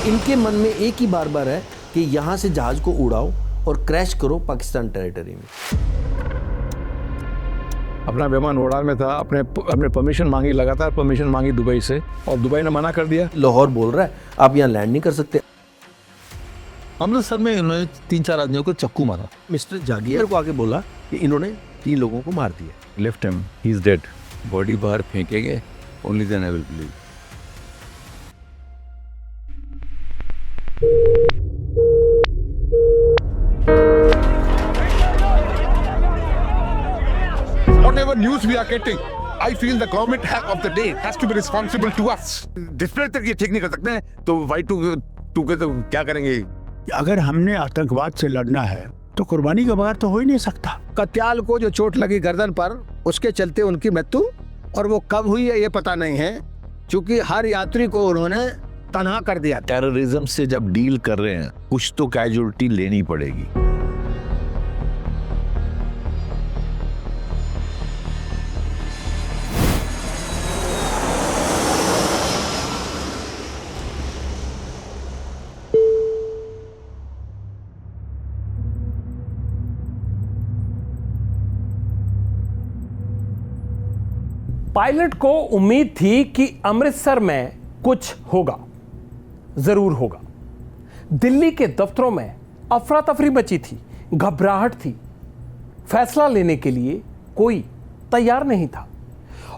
इनके मन में एक ही बार बार है कि यहाँ से जहाज को उड़ाओ और क्रैश करो पाकिस्तान टेरिटरी में। अपना विमान उड़ान में था, अपने परमिशन मांगी, लगातार परमिशन मांगी दुबई से, और दुबई ने मना कर दिया। लाहौर बोल रहा है आप यहाँ लैंड नहीं कर सकते। अमृतसर में इन्होंने 3-4 आदमियों को चक्कू मारा। मिस्टर जागियर को आके बोला कि इन्होंने 3 लोगों को मार दिया। Left him, he's dead. Body बाहर फेंकेंगे, only then I will believe. Whatever news we are getting, I feel the government of the day has to be responsible to us. Display तक ये ठीक नहीं कर सकते हैं तो Y2 के तो क्या करेंगे? अगर हमने आतंकवाद से लड़ना है तो कुर्बानी के बगैर तो हो ही नहीं सकता। कत्याल को जो चोट लगी गर्दन पर, उसके चलते उनकी मृत्यु, और वो कब हुई है ये पता नहीं है, क्योंकि हर यात्री को उन्होंने तनहा कर दिया। टेररिज्म से जब डील कर रहे हैं, कुछ तो कैजुअलिटी लेनी पड़ेगी। पायलट को उम्मीद थी कि अमृतसर में कुछ होगा, जरूर होगा। दिल्ली के दफ्तरों में अफरा तफरी मची थी, घबराहट थी। फैसला लेने के लिए कोई तैयार नहीं था,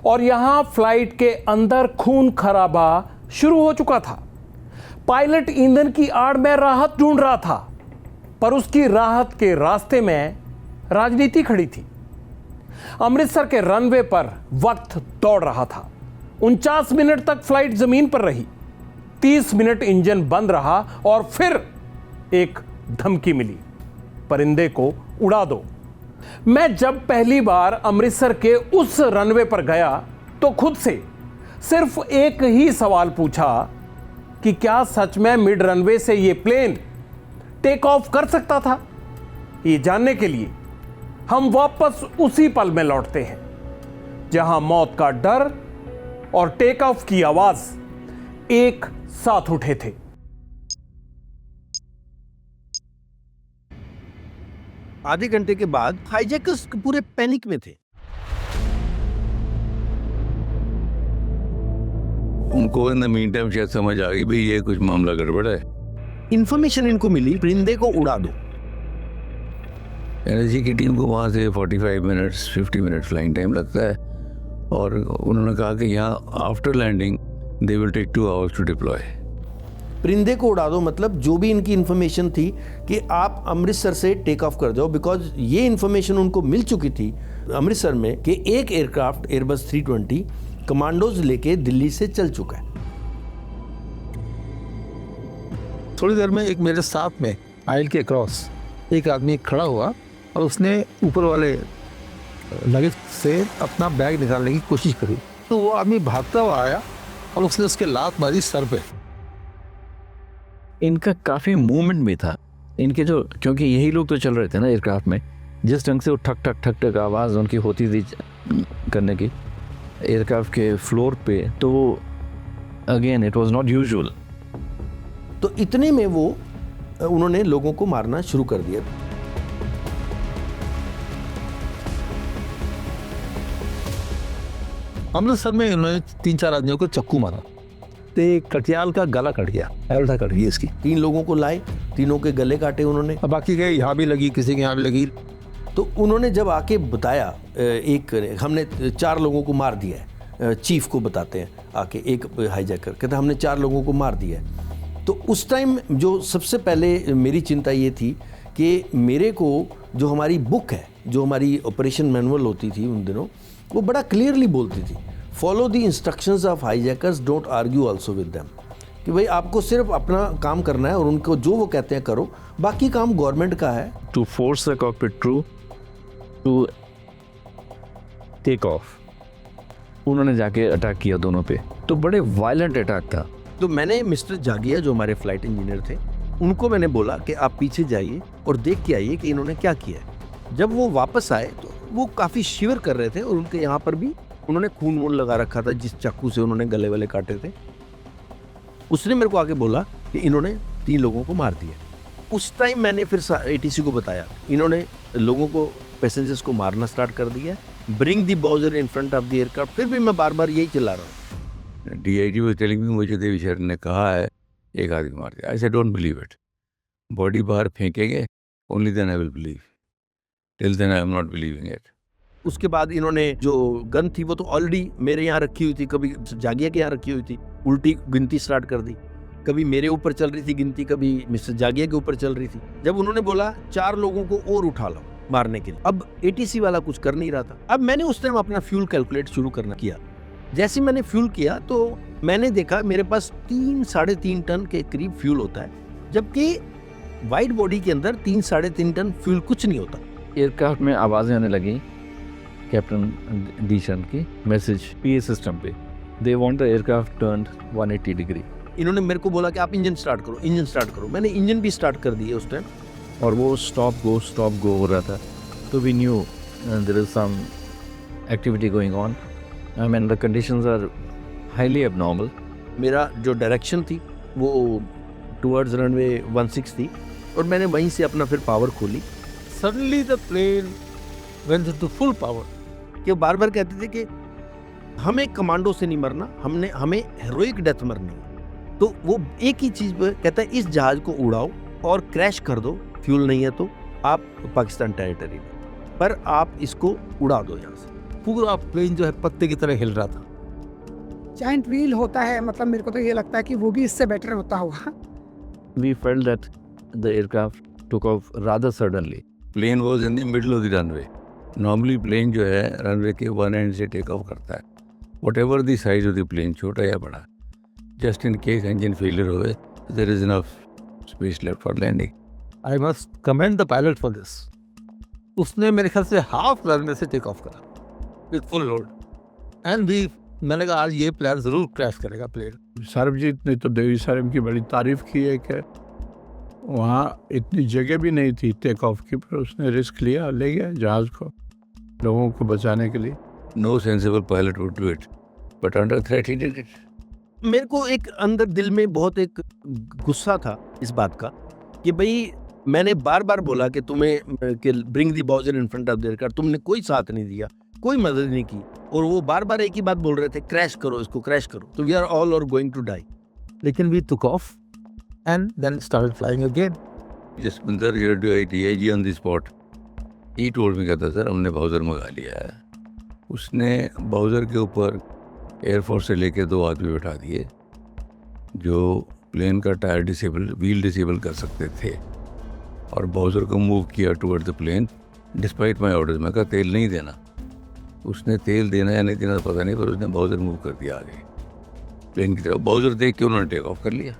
और यहां फ्लाइट के अंदर खून खराबा शुरू हो चुका था। पायलट ईंधन की आड़ में राहत ढूंढ रहा था, पर उसकी राहत के रास्ते में राजनीति खड़ी थी। अमृतसर के रनवे पर वक्त दौड़ रहा था। 49 मिनट तक फ्लाइट जमीन पर रही। 30 मिनट इंजन बंद रहा और फिर एक धमकी मिली, परिंदे को उड़ा दो। मैं जब पहली बार अमृतसर के उस रनवे पर गया तो खुद से सिर्फ एक ही सवाल पूछा कि क्या सच में मिड रनवे से यह प्लेन टेक ऑफ कर सकता था। ये जानने के लिए हम वापस उसी पल में लौटते हैं जहां मौत का डर और टेक ऑफ की आवाज एक साथ उठे थे। आधे घंटे के बाद हाईजैकर्स पूरे पैनिक में थे। उनको इन द मीन टाइम शायद समझ आ गई भाई ये कुछ मामला गड़बड़ है। इंफॉर्मेशन इनको मिली, परिंदे को उड़ा दो। एनएसजी की टीम को वहाँ से 45 मिनट्स 50 मिनट फ्लाइंग टाइम लगता है, और उन्होंने कहा कि यहाँ after landing they will take 2 hours to deploy. परिंदे को उड़ा दो मतलब जो भी इनकी इन्फॉर्मेशन थी कि आप अमृतसर से टेक ऑफ कर जाओ, बिकॉज ये इन्फॉर्मेशन उनको मिल चुकी थी अमृतसर में कि एक एयरक्राफ्ट एयरबस 320 कमांडोज लेके दिल्ली से चल चुका है। थोड़ी देर में एक मेरे साथ में आयल के क्रॉस एक आदमी खड़ा हुआ और उसने ऊपर वाले लगेज से अपना बैग निकालने की कोशिश करी, तो वो आदमी भागता हुआ आया और उसने उसके लात मारी सर पे। इनका काफ़ी मूवमेंट भी था इनके, जो क्योंकि यही लोग तो चल रहे थे ना एयरक्राफ्ट में, जिस ढंग से वो ठक ठक ठक ठक आवाज़ उनकी होती थी करने की एयरक्राफ्ट के फ्लोर पे, तो again it was not usual. तो इतने में वो उन्होंने लोगों को मारना शुरू कर दिया। अमृतसर में इन्होंने 3-4 आदमियों को चक्कू मारा, तो एक कटियाल का गला कट गया, एल्टा कट गई इसकी। 3 लोगों को लाए, तीनों के गले काटे उन्होंने। अब बाकी के यहाँ भी लगी, किसी के यहाँ भी लगी। तो उन्होंने जब आके बताया, हमने 4 लोगों को मार दिया है, चीफ को बताते हैं आके, एक हाईजैकर कहता हमने 4 लोगों को मार दिया है। तो उस टाइम जो सबसे पहले मेरी चिंता ये थी कि मेरे को जो हमारी बुक है, जो हमारी ऑपरेशन मैनुअल होती थी उन दिनों, वो बड़ा क्लियरली बोलती थी, follow the instructions of hijackers, don't argue also with them, कि भाई आपको सिर्फ अपना काम करना है और उनको जो वो कहते हैं करो, बाकी काम गवर्नमेंट का है। To force the cockpit crew to take off, उन्होंने जाके अटैक किया दोनों पे, तो बड़े वायलेंट अटैक था। तो मैंने मिस्टर जागिया जो हमारे फ्लाइट इंजीनियर थे उनको मैंने बोला कि आप पीछे जाइए और देख के आइए कि इन्होंने क्या किया है। जब वो वापस आए तो वो काफ़ी शिवर कर रहे थे और उनके यहाँ पर भी उन्होंने खून वून लगा रखा था जिस चाकू से उन्होंने गले वाले काटे थे। उसने मेरे को आके बोला कि इन्होंने 3 लोगों को मार दिया। उस टाइम मैंने फिर ATC को बताया, इन्होंने लोगों को, पैसेंजर्स को मारना स्टार्ट कर दिया, bring the bowser in front of the aircraft. फिर भी मैं बार बार यही चिल्ला रहा हूँ। DIG was telling me, मुझे देवीशरण ने कहा है एक आदमी मार दिया। I said don't believe it. Body बाहर फेंकेंगे, only then I will believe. Till then I am not believing it. उसके बाद इन्होंने जो गन थी वो तो ऑलरेडी मेरे यहाँ रखी हुई थी, कभी जागिया के यहाँ रखी हुई थी, उल्टी गिनती स्टार्ट कर दी। कभी मेरे ऊपर चल रही थी गिनती, कभी मिस्टर जागिया के ऊपर चल रही थी। जब उन्होंने बोला 4 लोगों को और उठा लो मारने के लिए, अब ATC वाला कुछ कर नहीं रहा था। अब मैंने उस टाइम अपना फ्यूल कैलकुलेट शुरू करना किया। जैसे मैंने फ्यूल किया तो मैंने देखा मेरे पास 3-3.5 टन के करीब फ्यूल होता है, जबकि वाइड बॉडी के अंदर 3-3.5 टन फ्यूल कुछ नहीं होता। एयरक्राफ्ट में आवाज़ें आने लगी कैप्टन डीशन की, मैसेज PA सिस्टम पे, they want the aircraft turned 180 degree. इन्होंने मेरे को बोला कि आप इंजन स्टार्ट करो, इंजन स्टार्ट करो। मैंने इंजन भी स्टार्ट कर दिए उस टाइम, और वो स्टॉप गो हो रहा था। तो we knew there is some activity going on. I mean the conditions are highly abnormal. मेरा जो डायरेक्शन थी वो टुवर्ड्स रनवे 16 थी, और मैंने वहीं से अपना फिर पावर खोली। Suddenly the plane went into full power. कि वो बार बार कहते थे कि हमें कमांडो से नहीं मरना, हमें हेरोइक डेथ मरनी है। तो वो एक ही चीज़ पे कहता है, इस जहाज को उड़ाओ और क्रैश कर दो, फ्यूल नहीं है तो आप पाकिस्तान टेरिटरी में, पर आप इसको उड़ा दो यहाँ से। पूरा प्लेन जो है पत्ते की तरह हिल रहा था। जाइंट व्हील होता है, मतलब मेरे को तो ये लगता है कि वो भी इससे बेटर होता होगा। We felt that the aircraft took off rather suddenly. Plane was in the middle of the runway. Normally plane जो है रनवे के वन एंड से टेक ऑफ करता है, whatever the size of the plane, छोटा या बड़ा, just in case engine failure हो गए, there is enough space left for landing. I must commend the pilot for this. उसने मेरे ख्याल से हाफ रनवे से टेक ऑफ करा विद फुल लोड, एंड भी मैंने कहा आज ये प्लेन जरूर क्रैश करेगा प्लेन। सरबजीत ने तो देवी सरम की बड़ी तारीफ की है कि वहाँ इतनी जगह भी नहीं थी टेक ऑफ की, पर उसने रिस्क लिया, ले गया जहाज को लोगों को बचाने के लिए। No sensible pilot would do it, but under threat he did it. मेरे को एक अंदर दिल में बहुत एक गुस्सा था इस बात का कि भाई मैंने बार बार बोला कि तुम्हें कि bring the bowser in front of the aircraft, तुमने कोई साथ नहीं दिया, कोई मदद नहीं की, और वो बार बार एक ही बात बोल रहे थे, क्रैश करो इसको, क्रैश करो, तो we are all are going to die. लेकिन we took off and then started flying again. Jaspintar, your DIG on the spot, he told me, कहता सर हमने बाउजर मंगा लिया है। उसने बाउजर के ऊपर एयरफोर्स से लेके 2 आदमी बैठा दिए जो प्लेन का टायर डिसेबल, व्हील डिसेबल कर सकते थे, और बाउजर को मूव किया toward the plane despite my orders. मैं कहा तेल नहीं देना, उसने तेल देना या नहीं देना पता नहीं, पर उसने बाउजर मूव कर दिया आगे प्लेन की तरफ। बाउजर देख के उन्होंने टेक ऑफ कर लिया।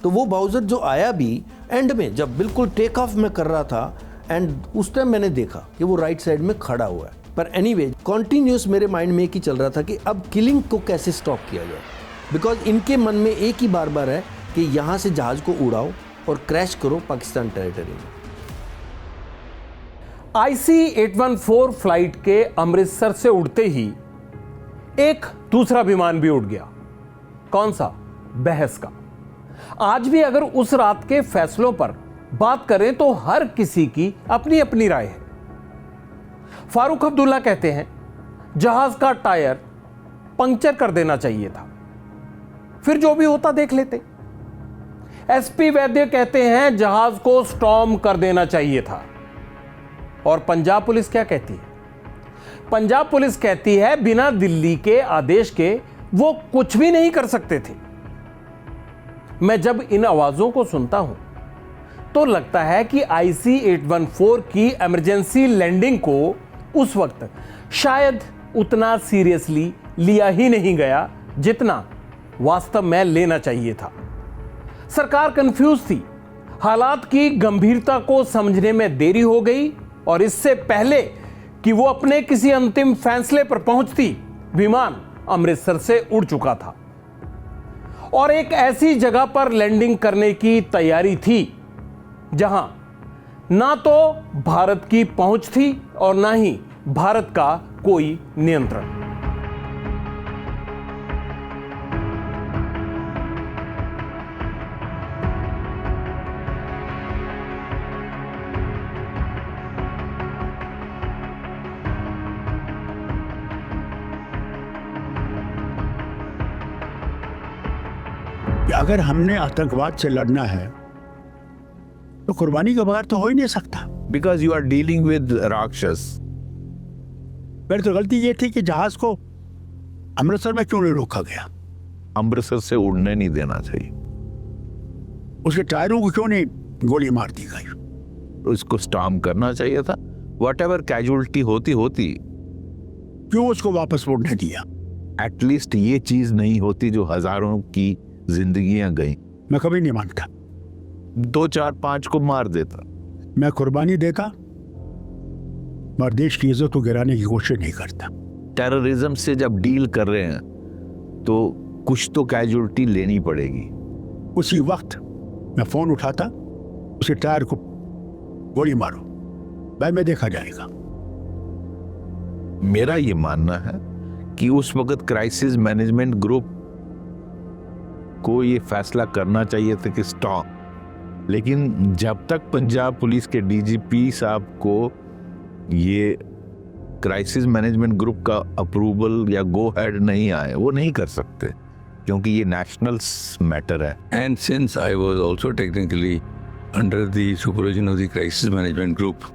तो वो बाउजर जो आया भी एंड में, जब बिल्कुल टेक ऑफ में कर रहा था, एंड उस टाइम मैंने देखा कि वो राइट साइड में खड़ा हुआ है। पर एनीवे कॉन्टिन्यूस मेरे माइंड में एक ही चल रहा था कि अब किलिंग को कैसे स्टॉप किया जाए, बिकॉज इनके मन में एक ही बार बार है कि यहाँ से जहाज को उड़ाओ और क्रैश करो पाकिस्तान टेरिटरी में। IC-814 फ्लाइट के अमृतसर से उड़ते ही एक दूसरा विमान भी उड़ गया। कौन सा? बहस का। आज भी अगर उस रात के फैसलों पर बात करें तो हर किसी की अपनी अपनी राय है। फारूक अब्दुल्ला कहते हैं जहाज का टायर पंक्चर कर देना चाहिए था, फिर जो भी होता देख लेते। SP वैद्य कहते हैं जहाज को स्टॉर्म कर देना चाहिए था। और पंजाब पुलिस क्या कहती है? पंजाब पुलिस कहती है बिना दिल्ली के आदेश के वो कुछ भी नहीं कर सकते थे। मैं जब इन आवाजों को सुनता हूं तो लगता है कि IC-814 की इमरजेंसी लैंडिंग को उस वक्त शायद उतना सीरियसली लिया ही नहीं गया जितना वास्तव में लेना चाहिए था। सरकार कंफ्यूज थी, हालात की गंभीरता को समझने में देरी हो गई, और इससे पहले कि वो अपने किसी अंतिम फैसले पर पहुंचती, विमान अमृतसर से उड़ चुका था और एक ऐसी जगह पर लैंडिंग करने की तैयारी थी जहां ना तो भारत की पहुंच थी और ना ही भारत का कोई नियंत्रण। कि अगर हमने आतंकवाद से लड़ना है तो कुर्बानी के बगैर तो हो ही नहीं सकता। Because you are dealing with राक्षस। मेरी तो गलती ये थी कि जहाज को अमृतसर में क्यों नहीं रोका गया, अमृतसर से उड़ने नहीं देना चाहिए, उसके टायरों को क्यों नहीं गोली मार दी गई, उसको स्टॉर्म करना चाहिए था। वट एवर कैजुअलिटी होती क्यों उसको वापस मुड़ने दिया। एटलीस्ट ये चीज नहीं होती जो हजारों की जिंदगियां गई। मैं कभी नहीं मानता। 2 4 5 को मार देता। मैं कुर्बानी देता मगर देश की इज्जत को गिराने की कोशिश नहीं करता। टेररिज्म से जब डील कर रहे हैं तो कुछ तो कैजुअलिटी लेनी पड़ेगी। उसी वक्त मैं फोन उठाता, उसे टायर को गोली मारो, बाद में देखा जाएगा। मेरा ये मानना है कि उस वक्त क्राइसिस मैनेजमेंट ग्रुप को ये फैसला करना चाहिए था कि स्टॉप, लेकिन जब तक पंजाब पुलिस के डीजीपी साहब को ये क्राइसिस मैनेजमेंट ग्रुप का अप्रूवल या गो हेड नहीं आए, वो नहीं कर सकते क्योंकि ये नेशनल मैटर है। And since I was also technically under the supervision of the crisis management group,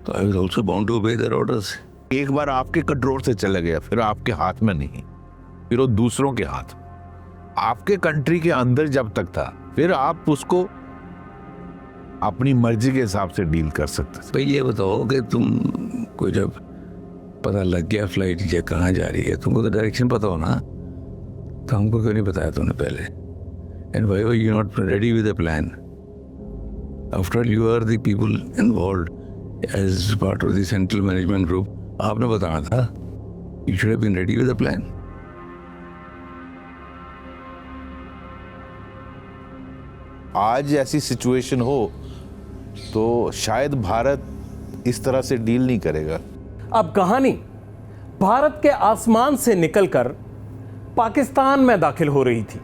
so I was also bound to obey their orders. एक बार आपके कंट्रोल से चला गया, फिर आपके हाथ में नहीं, फिर वो दूसरों के हाथ। आपके कंट्री के अंदर जब तक था, फिर आप उसको अपनी मर्जी के हिसाब से डील कर सकते थे। भाई ये बताओ कि तुम को जब पता लग गया फ्लाइट ये कहाँ जा रही है, तुमको तो डायरेक्शन पता हो ना, तो हमको क्यों नहीं बताया तुमने पहले? And why were you not ready with a plan? After all you are the people involved as part of the central management group. आपने बताना था, you should have been ready with a plan. आज ऐसी situation हो तो शायद भारत इस तरह से डील नहीं करेगा। अब कहानी भारत के आसमान से निकलकर पाकिस्तान में दाखिल हो रही थी,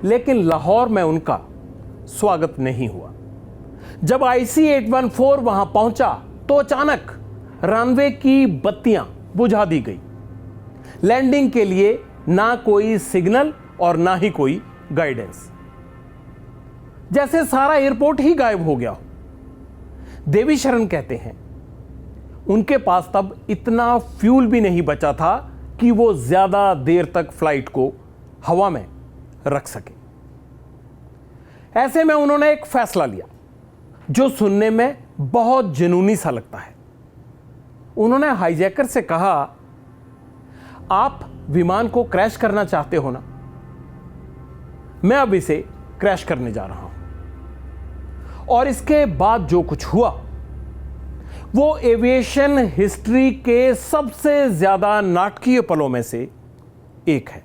लेकिन लाहौर में उनका स्वागत नहीं हुआ। जब IC-814 वहां पहुंचा तो अचानक रनवे की बत्तियां बुझा दी गई। लैंडिंग के लिए ना कोई सिग्नल और ना ही कोई गाइडेंस, जैसे सारा एयरपोर्ट ही गायब हो गया हो। देवी शरण कहते हैं उनके पास तब इतना फ्यूल भी नहीं बचा था कि वो ज्यादा देर तक फ्लाइट को हवा में रख सके। ऐसे में उन्होंने एक फैसला लिया जो सुनने में बहुत जुनूनी सा लगता है। उन्होंने हाईजैकर से कहा, आप विमान को क्रैश करना चाहते हो ना, मैं अब इसे क्रैश करने जा रहा हूं। और इसके बाद जो कुछ हुआ वो एविएशन हिस्ट्री के सबसे ज्यादा नाटकीय पलों में से एक है।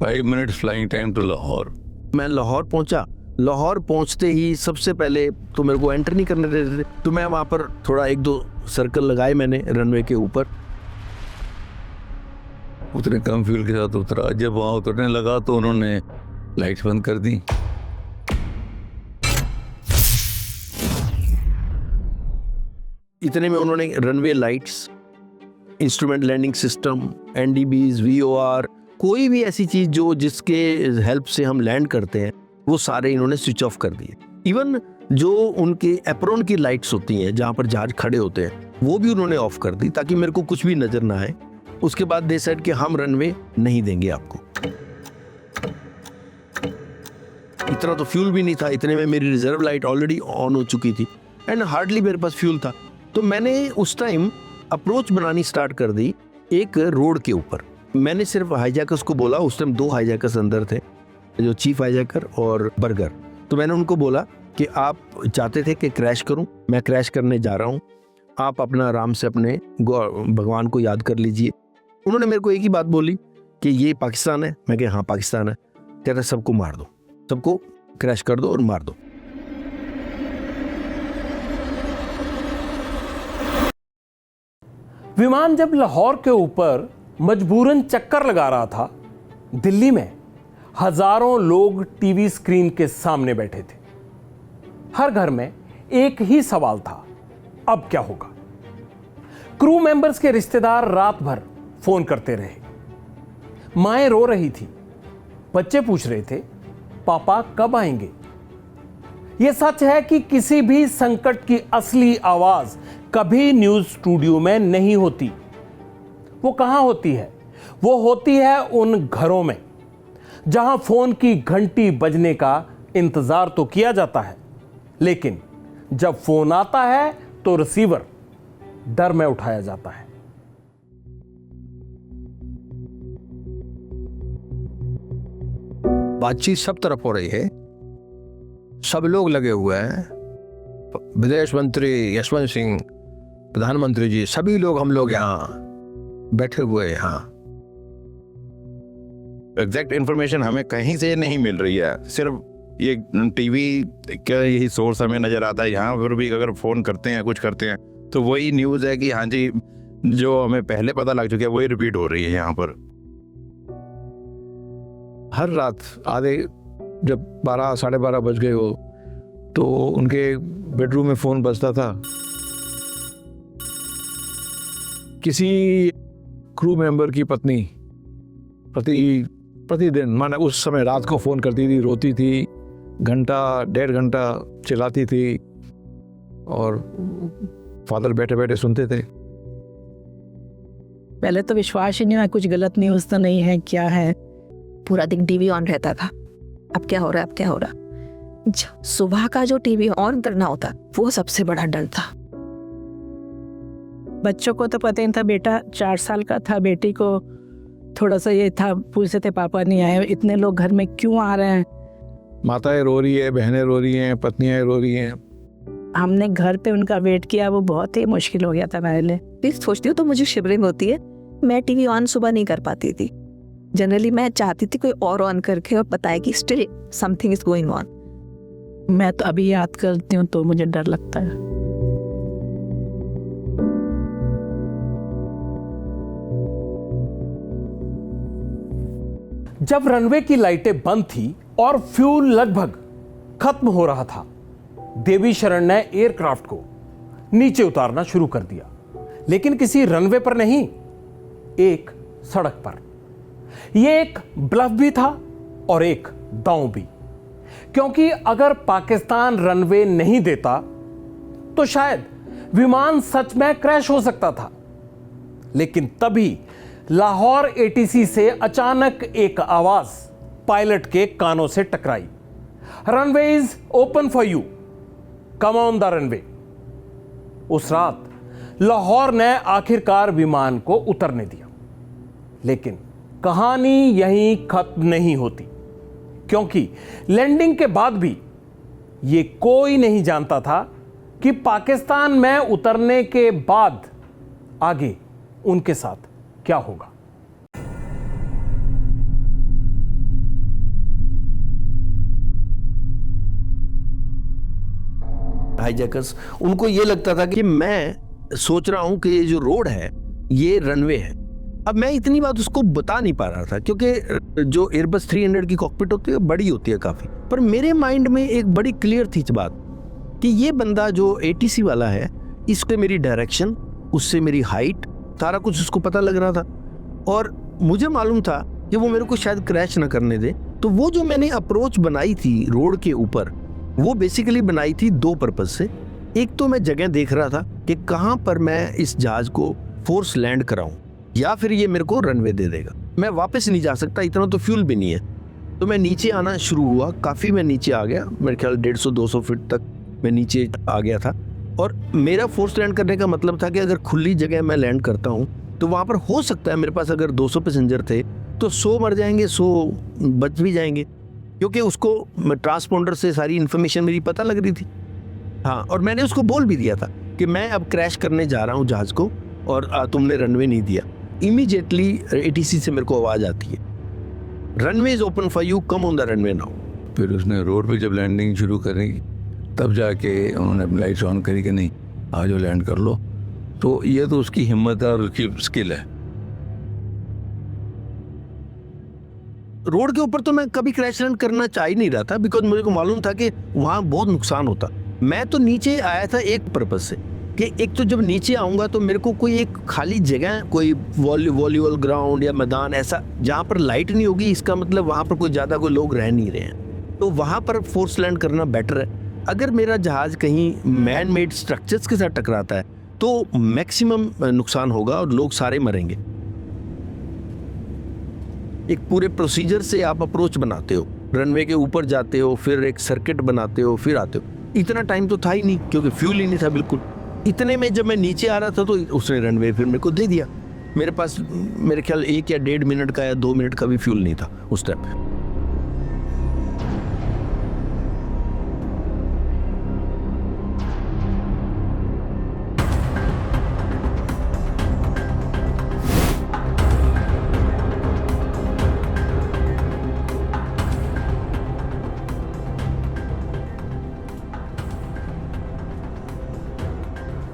Five minutes flying time to Lahore. मैं लाहौर पहुंचा। लाहौर पहुंचते ही सबसे पहले तो मेरे को एंटर नहीं करने देते थे, तो मैं वहाँ पर थोड़ा 1-2 सर्कल लगाए मैंने रनवे के ऊपर। उतने कम फ्यूल के साथ उतरा। जब वहाँ उतरने लगा तो उन्होंने लाइट्स बंद कर दी। इतने में उन्होंने runway lights, instrument landing system, NDBs, VOR, कोई भी ऐसी चीज जो जिसके हेल्प से हम लैंड करते हैं वो सारे इन्होंने स्विच ऑफ कर दिए। इवन जो उनके एप्रोन की लाइट्स होती हैं जहाँ पर जहाज खड़े होते हैं वो भी उन्होंने ऑफ कर दी ताकि मेरे को कुछ भी नजर ना आए। उसके बाद दे सेड कि हम रनवे नहीं देंगे आपको। इतना तो फ्यूल भी नहीं था, इतने में मेरी रिजर्व लाइट ऑलरेडी ऑन हो चुकी थी एंड हार्डली मेरे पास फ्यूल था। तो मैंने उस टाइम अप्रोच बनानी स्टार्ट कर दी एक रोड के ऊपर। मैंने सिर्फ हाईजैकर्स को बोला, उस टाइम 2 हाईजैकर्स अंदर थे, जो चीफ हाईजैकर और बर्गर। तो मैंने उनको बोला कि आप चाहते थे कि क्रैश करूं, मैं क्रैश करने जा रहा हूं, आप अपना आराम से अपने भगवान को याद कर लीजिए। उन्होंने मेरे को एक ही बात बोली कि ये पाकिस्तान है। मैं कहा हाँ पाकिस्तान है। कहते सबको मार दो, सबको क्रैश कर दो और मार दो। विमान जब लाहौर के ऊपर मजबूरन चक्कर लगा रहा था, दिल्ली में हजारों लोग टीवी स्क्रीन के सामने बैठे थे। हर घर में एक ही सवाल था, अब क्या होगा। क्रू मेंबर्स के रिश्तेदार रात भर फोन करते रहे। माएं रो रही थी, बच्चे पूछ रहे थे पापा कब आएंगे। यह सच है कि किसी भी संकट की असली आवाज कभी न्यूज स्टूडियो में नहीं होती। वो कहां होती है? वो होती है उन घरों में जहां फोन की घंटी बजने का इंतजार तो किया जाता है, लेकिन जब फोन आता है तो रिसीवर डर में उठाया जाता है। बातचीत सब तरफ हो रही है, सब लोग लगे हुए हैं। विदेश मंत्री यशवंत सिंह, प्रधानमंत्री जी, सभी लोग, हम लोग यहाँ बैठे हुए हैं। यहाँ एग्जैक्ट इन्फॉर्मेशन हमें कहीं से नहीं मिल रही है, सिर्फ ये टीवी का यही सोर्स हमें नजर आता है। यहाँ पर भी अगर फोन करते हैं, कुछ करते हैं, तो वही न्यूज़ है कि हाँ जी, जो हमें पहले पता लग चुकी है वही रिपीट हो रही है यहाँ पर। हर रात आधे, जब 12 साढ़े 12 बज गए हो तो उनके बेडरूम में फ़ोन बजता था। किसी क्रू मेंबर की पत्नी प्रतिदिन, माने उस समय रात को फ़ोन करती थी, रोती थी, घंटा 1.5 घंटा चिल्लाती थी और फादर बैठे बैठे सुनते थे। पहले तो विश्वास ही नहीं हुआ, कुछ गलत न्यूज़ तो नहीं है, क्या है। पूरा दिन टीवी ऑन रहता था, अब क्या हो रहा है, अब क्या हो रहा। सुबह का जो टीवी ऑन करना होता, वो सबसे बड़ा डर था। बच्चों को तो पता ही था, बेटा 4 साल का था, बेटी को थोड़ा सा ये था, पूछते थे पापा नहीं आए, इतने लोग घर में क्यों आ रहे हैं। माताएं रो रही है, बहनें रो रही हैं, पत्नियां रो रही हैं। हमने घर पे उनका वेट किया, वो बहुत ही मुश्किल हो गया था मेरे लिए। फिर सोचती हूँ तो मुझे शिवरिंग होती है। मैं टीवी ऑन सुबह नहीं कर पाती थी। जनरली मैं चाहती थी कोई और ऑन करके और बताए कि still something is going on. मैं तो अभी याद करती हूँ तो मुझे डर लगता है। जब रनवे की लाइटें बंद थी और फ्यूल लगभग खत्म हो रहा था, देवी शरण ने एयरक्राफ्ट को नीचे उतारना शुरू कर दिया, लेकिन किसी रनवे पर नहीं, एक सड़क पर। यह एक ब्लफ भी था और एक दांव भी, क्योंकि अगर पाकिस्तान रनवे नहीं देता तो शायद विमान सच में क्रैश हो सकता था। लेकिन तभी लाहौर एटीसी से अचानक एक आवाज पायलट के कानों से टकराई, runway is open for you, come on the runway. उस रात लाहौर ने आखिरकार विमान को उतरने दिया, लेकिन कहानी यहीं खत्म नहीं होती, क्योंकि लैंडिंग के बाद भी यह कोई नहीं जानता था कि पाकिस्तान में उतरने के बाद आगे उनके साथ क्या होगा। हाईजैकर्स, उनको ये लगता था कि मैं सोच रहा हूं कि ये जो रोड है ये रनवे है। अब मैं इतनी बात उसको बता नहीं पा रहा था, क्योंकि जो एयरबस 300 की कॉकपिट होती है बड़ी होती है काफ़ी, पर मेरे माइंड में एक बड़ी क्लियर थी बात कि ये बंदा जो एटीसी वाला है, इससे मेरी डायरेक्शन, उससे मेरी हाइट, सारा कुछ उसको पता लग रहा था। और मुझे मालूम था कि वो मेरे को शायद क्रैश ना करने दे। तो वो जो मैंने अप्रोच बनाई थी रोड के ऊपर, वो बेसिकली बनाई थी 2 पर्पज से। एक तो मैं जगह देख रहा था कि कहाँ पर मैं इस जहाज को फोर्स लैंड कराऊं, या फिर ये मेरे को रनवे दे देगा। मैं वापस नहीं जा सकता, इतना तो फ्यूल भी नहीं है। तो मैं नीचे आना शुरू हुआ, काफ़ी मैं नीचे आ गया, मेरे ख्याल 150-200 फीट तक मैं नीचे आ गया था। और मेरा फोर्स लैंड करने का मतलब था कि अगर खुली जगह मैं लैंड करता हूँ तो वहाँ पर हो सकता है मेरे पास अगर 200 पैसेंजर थे तो 100 मर जाएंगे, 100 बच भी जाएंगे, क्योंकि उसको ट्रांसपोंडर से सारी इन्फॉर्मेशन मेरी पता लग रही थी। हाँ, और मैंने उसको बोल भी दिया था कि मैं अब क्रैश करने जा रहा हूँ जहाज़ को और तुमने रनवे नहीं दिया। इमीडिएटली एटीसी से मेरे को आवाज़ आती है, runway is open for you, come on the runway now. फिर उसने रोड पे जब लैंडिंग शुरू करी तब जाके उन्होंने लाइट्स ऑन करी कि नहीं आ जाओ लैंड कर लो। तो ये तो उसकी हिम्मत है और उसकी स्किल है। रोड के ऊपर तो मैं कभी क्रैश लैंड करना चाह ही नहीं रहा था, बिकॉज मुझे को मालूम था कि वहाँ बहुत नुकसान होता। मैं तो नीचे आया था एक पर्पज से कि एक तो जब नीचे आऊँगा तो मेरे को कोई एक खाली जगह, कोई वॉलीबॉल ग्राउंड या मैदान ऐसा जहाँ पर लाइट नहीं होगी, इसका मतलब वहाँ पर कोई ज़्यादा कोई लोग रह नहीं रहे हैं, तो वहाँ पर फोर्स लैंड करना बेटर है। अगर मेरा जहाज़ कहीं मैन मेड स्ट्रक्चर्स के साथ टकराता है तो मैक्सिमम नुकसान होगा और लोग सारे मरेंगे। एक पूरे प्रोसीजर से आप अप्रोच बनाते हो, रनवे के ऊपर जाते हो, फिर एक सर्किट बनाते हो, फिर आते हो। इतना टाइम तो था ही नहीं क्योंकि फ्यूल ही नहीं था बिल्कुल। इतने में जब मैं नीचे आ रहा था तो उसने रनवे फिर मेरे को दे दिया। मेरे पास मेरे ख्याल 1 या 1.5 मिनट का या 2 मिनट का भी फ्यूल नहीं था उस टाइम पे।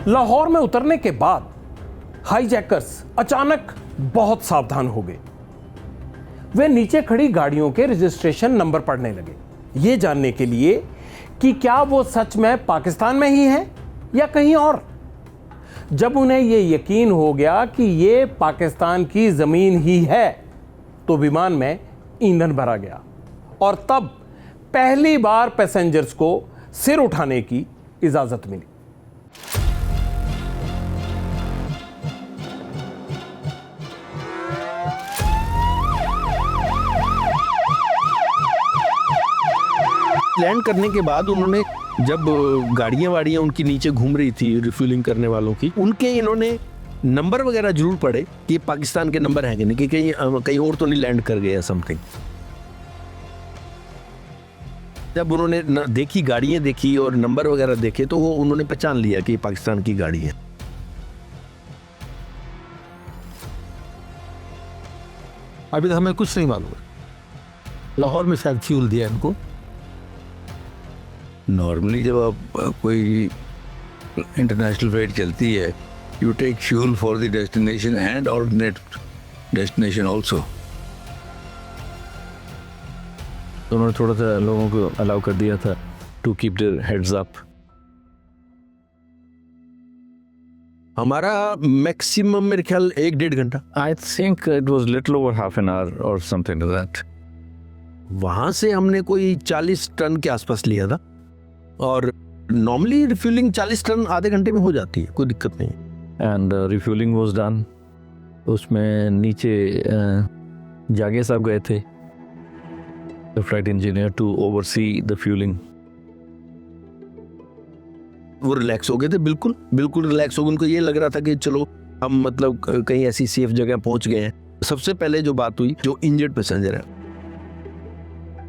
लाहौर में उतरने के बाद हाईजैकर्स अचानक बहुत सावधान हो गए। वे नीचे खड़ी गाड़ियों के रजिस्ट्रेशन नंबर पढ़ने लगे, ये जानने के लिए कि क्या वो सच में पाकिस्तान में ही हैं या कहीं और। जब उन्हें ये यकीन हो गया कि ये पाकिस्तान की जमीन ही है तो विमान में ईंधन भरा गया और तब पहली बार पैसेंजर्स को सिर उठाने की इजाजत मिली। लैंड करने के बाद उन्होंने जब गाड़ियाँ उनकी नीचे घूम रही थी रिफ्यूलिंग करने वालों की, उनके इन्होंने नंबर वगैरह जरूर पढ़े कि पाकिस्तान के नंबर हैं कि नहीं, कि कहीं और तो नहीं लैंड कर गए या समथिंग। जब उन्होंने देखी, गाड़ियाँ देखी और नंबर वगैरह देखे तो वो उन्होंने पहचान लिया कि पाकिस्तान की गाड़ी है। अभी तो हमें कुछ नहीं मालूम। लाहौर में शायद फ्यूल दिया इनको। नॉर्मली जब आप कोई इंटरनेशनल फ्लाइट चलती है, you take fuel for the destination and alternate destination also. तो उन्होंने थोड़ा सा लोगों को अलाउ कर दिया था to keep their heads up. हमारा मैक्सिमम मेरे ख्याल 1-1.5 घंटा। I think it was little over half an hour और समथिंग लाइक दैट। वहाँ से हमने कोई 40 टन के आसपास लिया था और नॉर्मली रिफ्यूलिंग 40 टन आधे घंटे में हो जाती है, कोई दिक्कत नहीं। And refuelling was done. उसमें नीचे जागे साहब गए थे, the flight engineer, to oversee the fuelling. वो रिलैक्स हो गए थे, बिल्कुल रिलैक्स हो गए। उनको ये लग रहा था कि चलो हम मतलब कहीं ऐसी सेफ जगह पहुंच गए हैं। सबसे पहले जो बात हुई, जो इंजर्ड पैसेंजर है,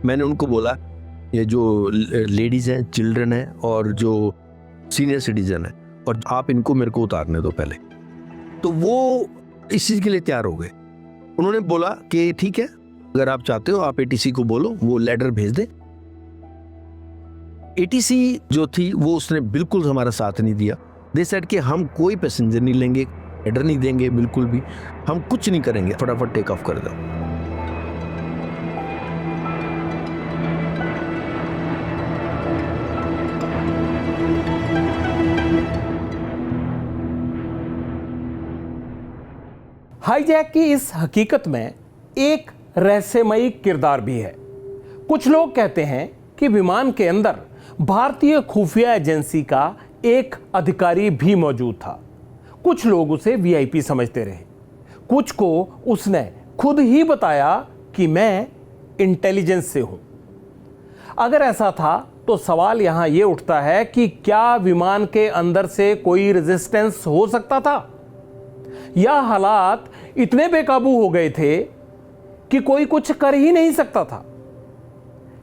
मैंने उनको बोला ये जो लेडीज़ हैं, चिल्ड्रन हैं और जो सीनियर सिटीजन है, और आप इनको मेरे को उतारने दो पहले। तो वो इस चीज़ के लिए तैयार हो गए। उन्होंने बोला कि ठीक है, अगर आप चाहते हो आप एटीसी को बोलो वो लेटर भेज दे। एटीसी जो थी वो उसने बिल्कुल हमारा साथ नहीं दिया। दे सेड कि हम कोई पैसेंजर नहीं लेंगे, लेटर नहीं देंगे, बिल्कुल भी हम कुछ नहीं करेंगे, फटाफट टेक ऑफ कर दो। हाईजैक की इस हकीकत में एक रहस्यमयी किरदार भी है। कुछ लोग कहते हैं कि विमान के अंदर भारतीय खुफिया एजेंसी का एक अधिकारी भी मौजूद था। कुछ लोग उसे वीआईपी समझते रहे, कुछ को उसने खुद ही बताया कि मैं इंटेलिजेंस से हूं। अगर ऐसा था तो सवाल यहां यह उठता है कि क्या विमान के अंदर से कोई रेजिस्टेंस हो सकता था, या हालात इतने बेकाबू हो गए थे कि कोई कुछ कर ही नहीं सकता था।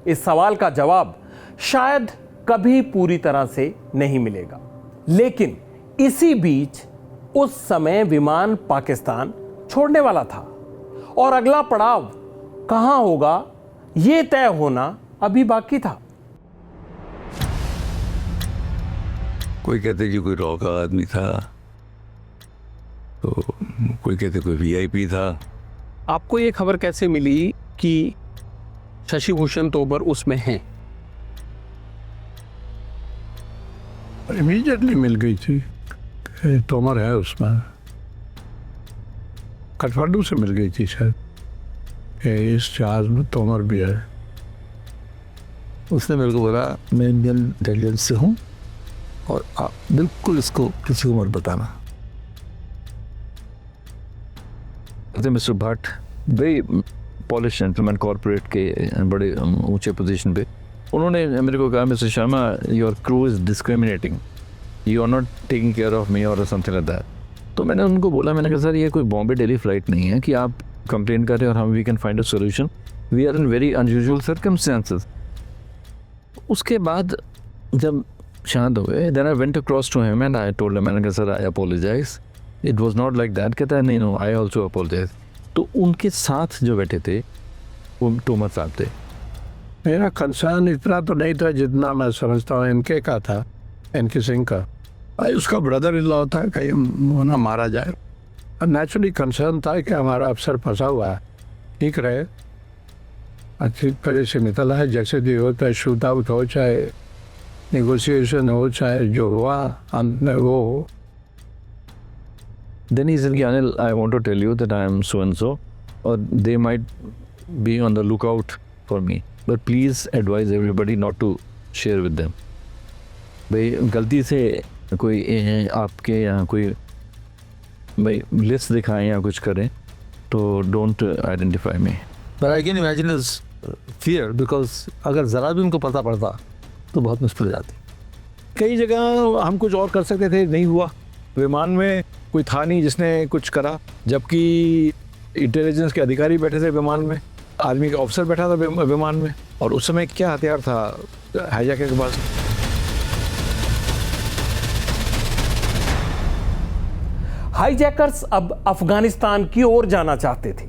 इस सवाल का जवाब शायद कभी पूरी तरह से नहीं मिलेगा। लेकिन इसी बीच उस समय विमान पाकिस्तान छोड़ने वाला था और अगला पड़ाव कहां होगा यह तय होना अभी बाकी था। कोई कहते जी कोई रॉ का आदमी था, तो कोई कहते कोई वीआईपी था। आपको ये खबर कैसे मिली कि शशि भूषण तोमर उसमें हैं। इमीडिएटली मिल गई थी कि तोमर है उसमें। काठमांडू से मिल गई थी शायद कि इस जहाज में तोमर भी है। उसने मेरे को बोला मैं इंडियन इंटेलिजेंस से हूँ और आप बिल्कुल इसको किसी को मत बताना। Mister Bhatt very polish gentleman, corporate के बड़े ऊंचे पोजीशन पे, उन्होंने मेरे को कहा mister Sharma your crew is discriminating, you are not taking care of me और समथिंग लाइक दैट। तो मैंने उनको बोला, मैंने कहा सर ये कोई बॉम्बे दिल्ली फ्लाइट नहीं है कि आप कंप्लेन कर रहे हैं और हम we can find a solution, we are in very unusual circumstances. उसके बाद जब शांत हो गए, then I went across to him and I told him, मैंने कहा sir I apologise, it was not like that. कहता है नहीं नो आई आल्सो अपोलोजाइज। तो उनके साथ जो बैठे थे वो तोमर साहब थे। मेरा कंसर्न इतना तो नहीं था जितना मैं समझता हूँ इनके का था, इनके सिंह का। भाई उसका ब्रदर इन लॉ था, कहीं वो ना मारा जाए। नेचुरली कंसर्न था कि हमारा अफसर फंसा हुआ है, ठीक रहे, अच्छी तरह से निकला है, जैसे भी होता है शूट आउट हो, चाहे नेगोशिएशन हो, चाहे जो हुआ अंत में वो हो। Then he said, Anil, I want to tell you that I am so and so, or they might be on the lookout for me, but please advise everybody not to share with them. भाई गलती से कोई आपके यहाँ कोई भाई list दिखाएं या कुछ करें तो don't identify me. But I can imagine his fear because अगर ज़रा भी उनको पता पड़ता तो बहुत मुश्किल हो जाती। कई जगह हम कुछ और कर सकते थे, नहीं हुआ। विमान में कोई था नहीं जिसने कुछ करा, जबकि इंटेलिजेंस के अधिकारी बैठे थे विमान में, आर्मी का ऑफिसर बैठा था विमान में, और उस समय क्या हथियार था हाईजैकर के पास। हाईजैकर्स अब अफगानिस्तान की ओर जाना चाहते थे,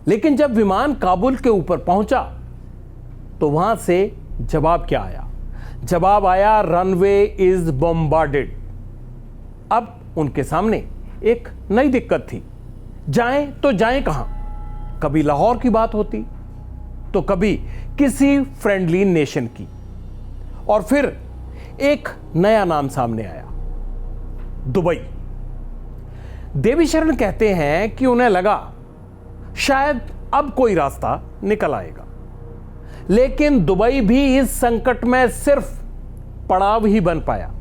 लेकिन जब विमान काबुल के ऊपर पहुंचा तो वहां से जवाब क्या आया? जवाब आया रनवे इज बॉम्बार्डेड। अब उनके सामने एक नई दिक्कत थी, जाएं तो जाएं कहां? कभी लाहौर की बात होती तो कभी किसी फ्रेंडली नेशन की, और फिर एक नया नाम सामने आया, दुबई। देवीशरण कहते हैं कि उन्हें लगा शायद अब कोई रास्ता निकल आएगा, लेकिन दुबई भी इस संकट में सिर्फ पड़ाव ही बन पाया,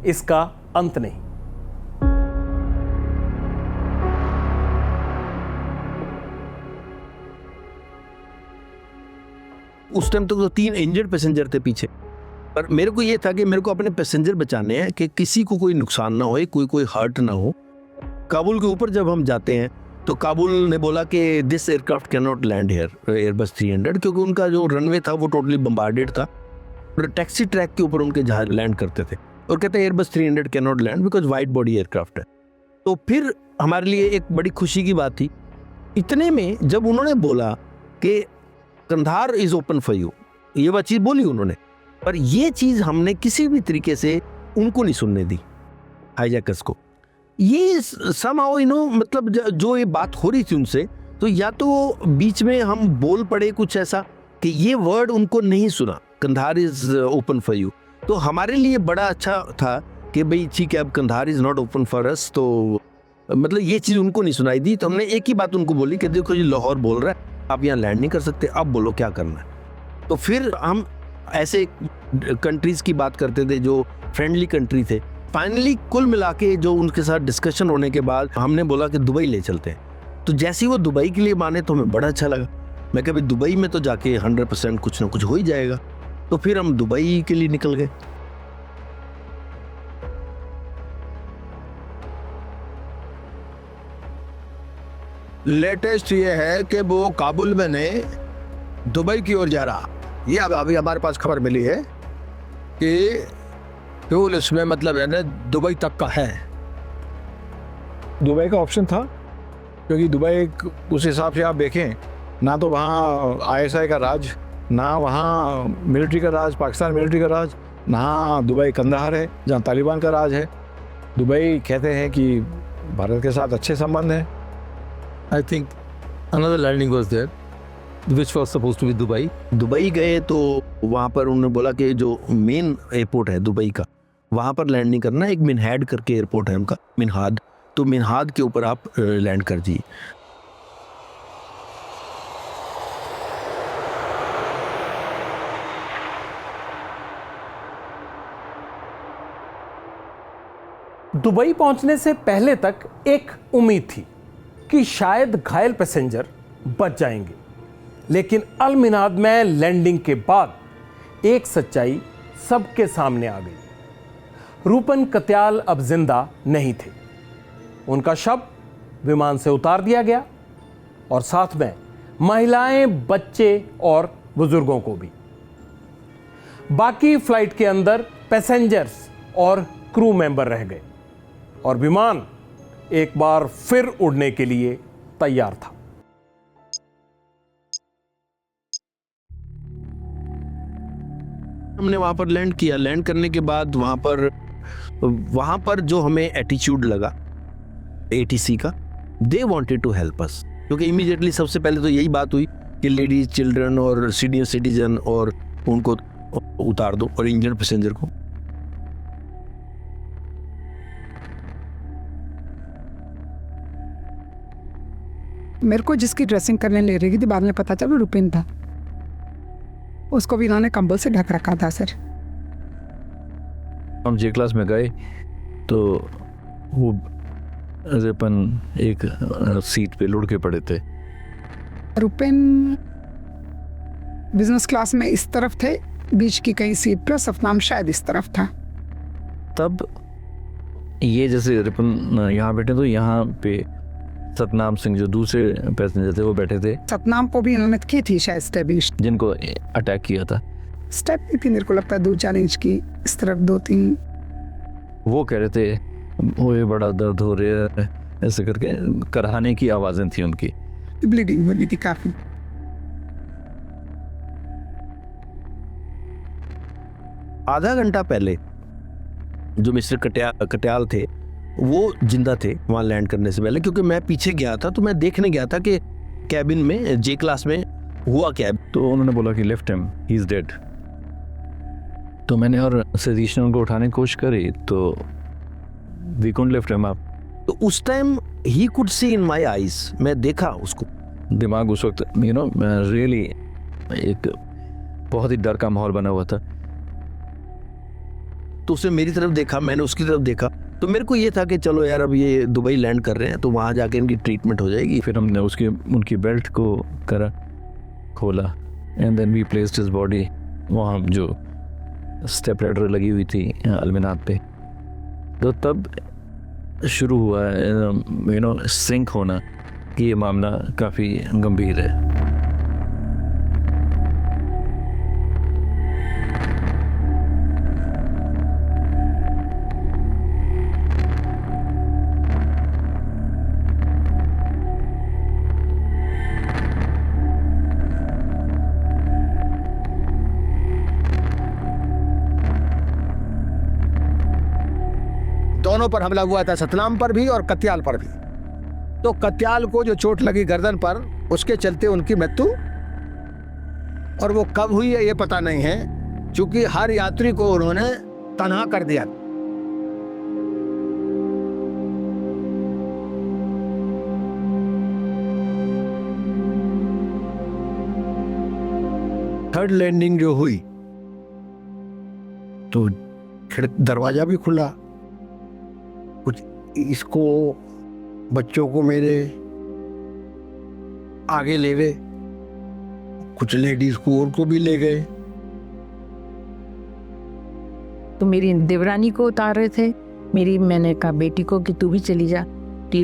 इसका अंत नहीं। उस टाइम तक तो 3 इंजर्ड पैसेंजर थे पीछे, पर मेरे को ये था कि मेरे को अपने पैसेंजर बचाने हैं कि किसी को कोई नुकसान ना हो, कोई हर्ट ना हो। काबुल के ऊपर जब हम जाते हैं तो काबुल ने बोला कि this aircraft can not land here Airbus 300, क्योंकि उनका जो रनवे था वो टोटली बम्बार्डेड था और टैक्सी ट्रैक के ऊपर उनके जहाज लैंड करते थे, और कहते हैं Airbus 300 can not land because wide body aircraft है। तो फिर हमारे लिए एक बड़ी खुशी की बात थी, इतने में जब उन्होंने बोला कि Kandahar is open for you, ये बात चीज़ बोली उन्होंने, पर ये चीज़ हमने किसी भी तरीके से उनको नहीं सुनने दी, हाईजैकर्स को। ये somehow मतलब जो ये बात हो रही थी उनसे, तो या तो बीच में हम बोल पड़े कुछ ऐसा कि ये वर्ड उनको नहीं सुना, Kandahar is open for you. तो हमारे लिए बड़ा अच्छा था कि भाई ठीक है, अब Kandahar is not open for us, तो मतलब ये चीज़ उनको नहीं सुनाई दी। तो हमने एक ही बात उनको बोली कि देखो जी लाहौर बोल रहा है, आप यहाँ लैंड नहीं कर सकते, अब बोलो क्या करना है। तो फिर हम ऐसे कंट्रीज़ की बात करते थे जो फ्रेंडली कंट्री थे। फाइनली कुल मिला के जो उनके साथ डिस्कशन होने के बाद हमने बोला कि दुबई ले चलते हैं। तो जैसे ही वो दुबई के लिए माने तो हमें बड़ा अच्छा लगा। मैं कहा भाई दुबई में तो जाके 100% कुछ ना कुछ हो ही जाएगा। तो फिर हम दुबई के लिए निकल गए। लेटेस्ट ये है कि वो काबुल में ने दुबई की ओर जा रहा, ये अब अभी हमारे पास खबर मिली है कि फ्यूल इसमें मतलब है ना दुबई तक का है। दुबई का ऑप्शन था क्योंकि दुबई उस हिसाब से आप देखें ना तो वहाँ ISI का राज, ना वहाँ मिलिट्री का राज, पाकिस्तान मिलिट्री का राज, ना दुबई कंधार है जहाँ तालिबान का राज है। दुबई कहते हैं कि भारत के साथ अच्छे संबंध हैं। I think another landing was there. Which was suppose to be Dubai. Dubai गए तो वहाँ पर उन्होंने बोला कि जो मेन एयरपोर्ट है दुबई का, वहाँ पर लैंड नहीं करना, एक मिनहाद करके एयरपोर्ट है उनका, मिनहाद, तो मिनहाद के ऊपर आप लैंड कर दीजिए। दुबई पहुंचने से पहले तक एक उम्मीद थी कि शायद घायल पैसेंजर बच जाएंगे, लेकिन अल मिनाद में लैंडिंग के बाद एक सच्चाई सबके सामने आ गई। रूपन कत्याल अब जिंदा नहीं थे। उनका शव विमान से उतार दिया गया और साथ में महिलाएं, बच्चे और बुजुर्गों को भी। बाकी फ्लाइट के अंदर पैसेंजर्स और क्रू मेंबर रह गए और विमान एक बार फिर उड़ने के लिए तैयार था। हमने वहां पर लैंड किया। लैंड करने के बाद वहां पर जो हमें एटीट्यूड लगा एटीसी का, they wanted to help us, क्योंकि इमीडिएटली सबसे पहले तो यही बात हुई कि लेडीज, चिल्ड्रन और सीनियर सिटीजन और उनको उतार दो और इंजन पैसेंजर को। मेरे को जिसकी ड्रेसिंग करने ले रही थी बाद में पता चला रुपिन था, उसको भी इन्होंने कंबल से ढक रखा था। सर हम जे क्लास में गए तो वो रिपन एक सीट पे लुढ़ के पड़े थे। रुपिन बिजनेस क्लास में इस तरफ थे, बीच की कहीं सीट पर, सतनाम शायद इस तरफ था। तब ये जैसे रिपन यहाँ बैठे तो यहाँ पे सतनाम सिंह जो दूसरे पैसेंजर थे वो बैठे थे। सतनाम को भी इन्होंने की थी शायद स्टेबिश, जिनको अटैक किया था। स्टेप भी थी मेरे को लगता है 2-4 इंच की, इस तरफ 2-3। वो कह रहे थे वो ये बड़ा दर्द हो रहा है, ऐसे करके कराहने की आवाजें थी उनकी। ब्लीडिंग बनी थी काफी। आधा घंटा पहले जो मिस्टर कट्याल थे वो जिंदा थे वहाँ लैंड करने से पहले, क्योंकि मैं पीछे गया था तो मैं देखने गया था कि कैबिन में जे क्लास में हुआ क्या। तो उन्होंने बोला कि lift him, he is dead. तो मैंने और सतीश ने उनको उठाने की कोशिश करी तो we couldn't lift him up. तो उस टाइम ही could see in my eyes, मैं देखा उसको। दिमाग उस वक्त रियली एक बहुत ही डर का माहौल बना हुआ था। तो उसने मेरी तरफ देखा, मैंने उसकी तरफ देखा, तो मेरे को ये था कि चलो यार अब ये दुबई लैंड कर रहे हैं तो वहाँ जाके इनकी ट्रीटमेंट हो जाएगी। फिर हमने उनकी बेल्ट को खोला and then we placed his body वहाँ जो स्टेप लैडर लगी हुई थी अलमिनाद पे। तो तब शुरू हुआ सिंक होना कि ये मामला काफ़ी गंभीर है। दोनों पर हमला हुआ था, सतनाम पर भी और कत्याल पर भी। तो कत्याल को जो चोट लगी गर्दन पर, उसके चलते उनकी मृत्यु, और वो कब हुई है ये पता नहीं है, क्योंकि हर यात्री को उन्होंने तनहा कर दिया। थर्ड लैंडिंग जो हुई तो दरवाजा भी खुला, कुछ इसको बच्चों को मेरे आगे ले गए, कुछ लेडीज को और को भी ले गए। तो मेरी देवरानी को उतार रहे थे, मैंने कहा बेटी को कि तू भी चली जा।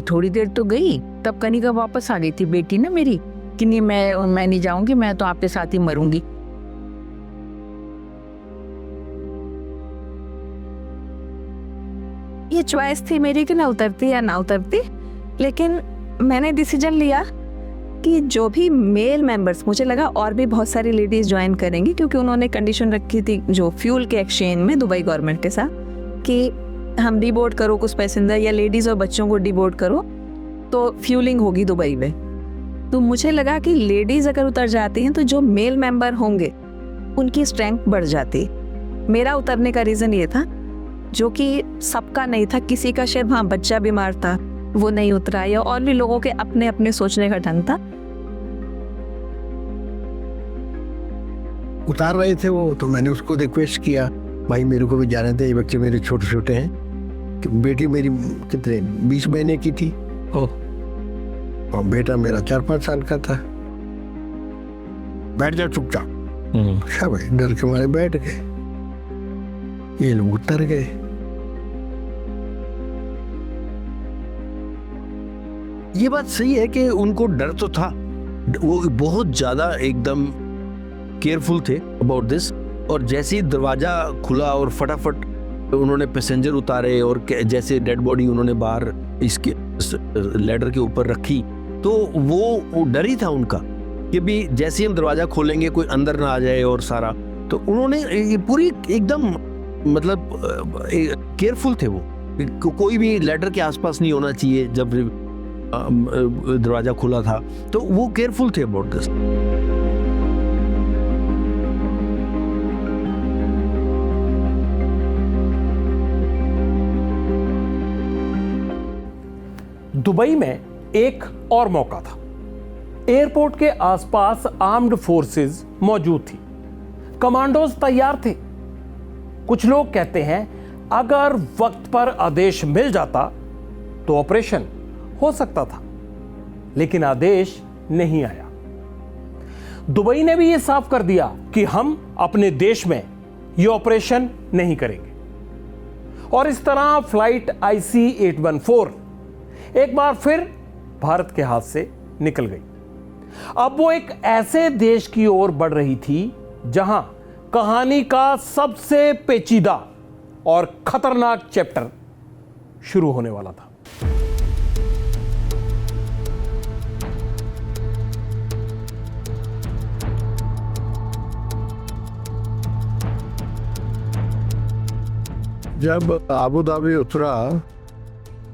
थोड़ी देर तो गई, तब कनिका वापस आ गई थी बेटी ना मेरी, कि नहीं मैं नहीं जाऊंगी, मैं तो आपके साथ ही मरूंगी। ये चॉइस थी मेरी कि ना उतरती या ना उतरती, लेकिन मैंने डिसीजन लिया कि जो भी मेल मेंबर्स, मुझे लगा और भी बहुत सारी लेडीज ज्वाइन करेंगी, क्योंकि उन्होंने कंडीशन रखी थी जो फ्यूल के एक्सचेंज में दुबई गवर्नमेंट के साथ कि हम डिबोर्ड करो कुछ पैसेंजर या लेडीज और बच्चों को डिबोर्ड करो तो फ्यूलिंग होगी दुबई में। तो मुझे लगा कि लेडीज अगर उतर जाती हैं तो जो मेल मेंबर होंगे उनकी स्ट्रेंथ बढ़ जाती। मेरा उतरने का रीज़न ये था, जो कि सबका नहीं था, किसी का शायद वहाँ बच्चा बीमार था वो नहीं उतरा, या और भी लोगों के अपने अपने सोचने का ढंग था। उतार रहे थे वो, तो मैंने उसको रिक्वेस्ट किया, भाई मेरे को भी जाने दे, ये बच्चे मेरे छोटे छोटे हैं। कि बेटी मेरी कितने 20 महीने की थी और बेटा मेरा 4-5 साल का था। बैठ जा चुपचाप। क्या भाई, डर के मारे बैठ गए। ये लोग उतर गए। ये बात सही है कि उनको डर तो था, वो बहुत ज्यादा एकदम केयरफुल थे अबाउट दिस। और जैसे ही दरवाजा खुला और फटाफट उन्होंने पैसेंजर उतारे और जैसे डेड बॉडी उन्होंने बाहर इसके लैडर के ऊपर रखी, तो वो डर ही था उनका कि भी जैसे ही हम दरवाजा खोलेंगे कोई अंदर ना आ जाए और सारा। तो उन्होंने ये पूरी एकदम मतलब केयरफुल थे वो, कोई भी लैडर के आसपास नहीं होना चाहिए जब दरवाजा खुला था, तो वो केयरफुल थे अबाउट दिस। दुबई में एक और मौका था। एयरपोर्ट के आसपास आर्म्ड फोर्सेस मौजूद थी, कमांडोज तैयार थे। कुछ लोग कहते हैं अगर वक्त पर आदेश मिल जाता तो ऑपरेशन हो सकता था, लेकिन आदेश नहीं आया। दुबई ने भी यह साफ कर दिया कि हम अपने देश में यह ऑपरेशन नहीं करेंगे। और इस तरह फ्लाइट IC-814 एक बार फिर भारत के हाथ से निकल गई। अब वो एक ऐसे देश की ओर बढ़ रही थी जहां कहानी का सबसे पेचीदा और खतरनाक चैप्टर शुरू होने वाला था। जब आबू धाबी उतरा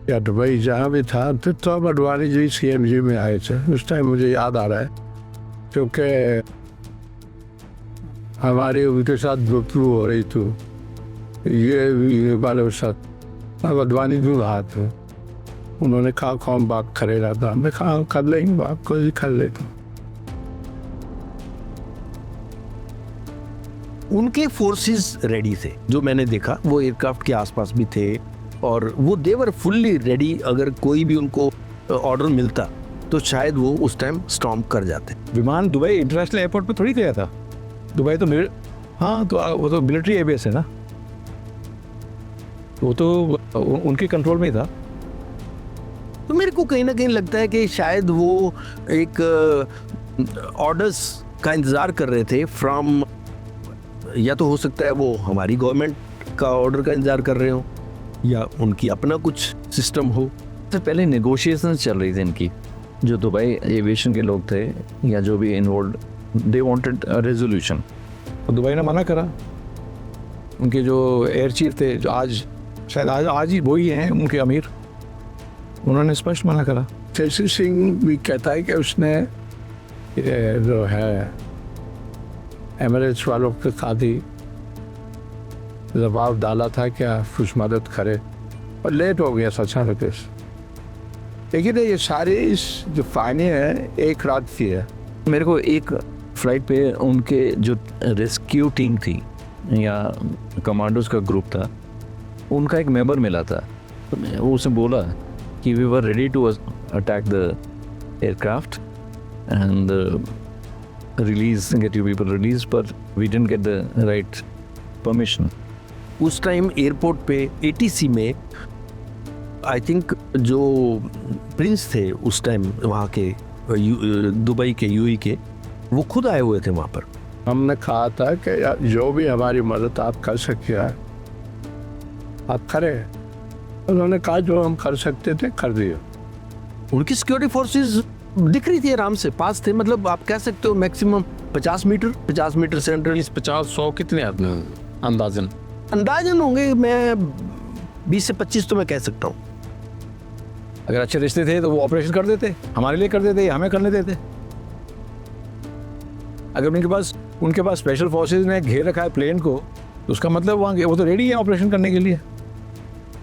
या दुबई जहाँ भी था, तब अडवाणी जी CMG में आए थे। उस टाइम मुझे याद आ रहा है क्योंकि हमारी उनके साथ गुफ्तगू हो रही थी, ये वाले साथ। अब अडवाणी भी वहाँ थे। उन्होंने कहा कौन बात करे रहा था, मैं कहा कर लेंगे बात, कोई कर लेते। उनके फोर्सेस रेडी थे, जो मैंने देखा वो एयरक्राफ्ट के आसपास भी थे और वो देवर फुल्ली रेडी। अगर कोई भी उनको ऑर्डर मिलता तो शायद वो उस टाइम स्टॉर्म कर जाते। विमान दुबई इंटरनेशनल एयरपोर्ट पे थोड़ी गया था। दुबई तो हाँ, तो वो तो मिलिट्री एयरबेस है ना, वो तो उनके कंट्रोल में ही था। तो मेरे को कहीं ना कहीं लगता है कि शायद वो एक ऑर्डर्स का इंतजार कर रहे थे फ्रॉम, या तो हो सकता है वो हमारी गवर्नमेंट का ऑर्डर का इंतजार कर रहे हो या उनकी अपना कुछ सिस्टम हो। तो पहले नेगोशिएशन चल रही थी इनकी, जो दुबई एविएशन के लोग थे या जो भी involve, they wanted a resolution. तो दुबई ने मना करा। उनके जो एयर चीफ थे, जो शायद आज ही वही हैं उनके अमीर, उन्होंने स्पष्ट मना करा। शशि सिंह भी कहता है कि उसने जो है एमिरेट्स वालों के साथ ही दबाव डाला था क्या कुछ मदद करे, और लेट हो गया अचानक। लेकिन ये सारे इस जो फाइने हैं एक रात की है। मेरे को एक फ्लाइट पे उनके जो रेस्क्यू टीम थी या कमांडोज का ग्रुप था, उनका एक मेंबर मिला था। वो उसने बोला कि we were ready to attack the aircraft and release, get you people release, पर we didn't get the right permission. उस टाइम एयरपोर्ट पे ATC में आई थिंक जो प्रिंस थे उस टाइम वहाँ के दुबई के UAE के, वो खुद आए हुए थे वहाँ पर। हमने कहा था कि जो भी हमारी मदद आप कर सकते हैं आप करें। उन्होंने कहा जो हम कर सकते थे कर दिए। उनकी सिक्योरिटी फोर्सेस दिख रही थी, आराम से पास थे। मतलब आप कह सकते हो मैक्सिमम 50 मीटर से 50-100 कितने आदमी अंदाजन होंगे। मैं 20 से 25 तो मैं कह सकता हूँ। अगर अच्छे रिश्ते थे तो वो ऑपरेशन कर देते, हमारे लिए कर देते, हमें करने देते। अगर उनके पास स्पेशल फोर्सेस ने घेर रखा है प्लेन को, तो उसका मतलब वहाँ वो तो रेडी है ऑपरेशन करने के लिए।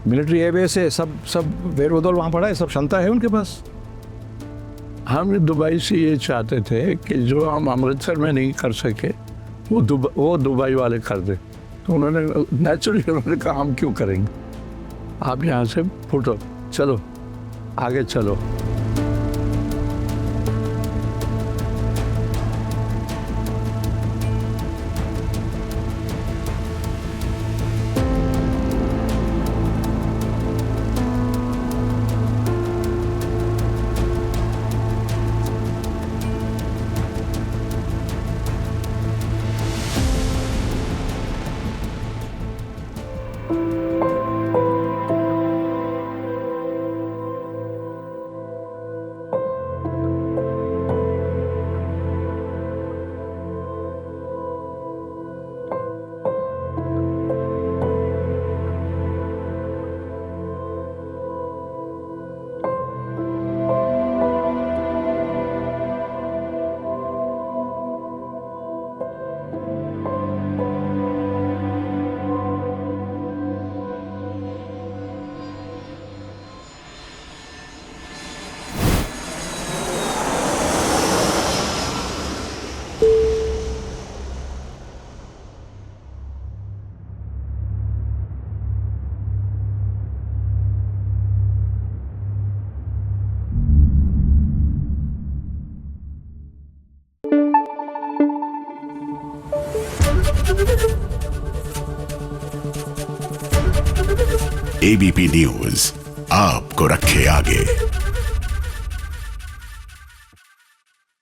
मिलिट्री एयरबेस है, सब वेरबदौल वहाँ पड़ा है, सब क्षमता है उनके पास। हम दुबई से ये चाहते थे कि जो हम अमृतसर में नहीं कर सके वो दुबई वाले कर दे, तो उन्होंने नेचुरली उन्होंने कहा हम क्यों करेंगे, आप यहाँ से फुटो, चलो आगे चलो। एबीपी न्यूज आपको रखे आगे।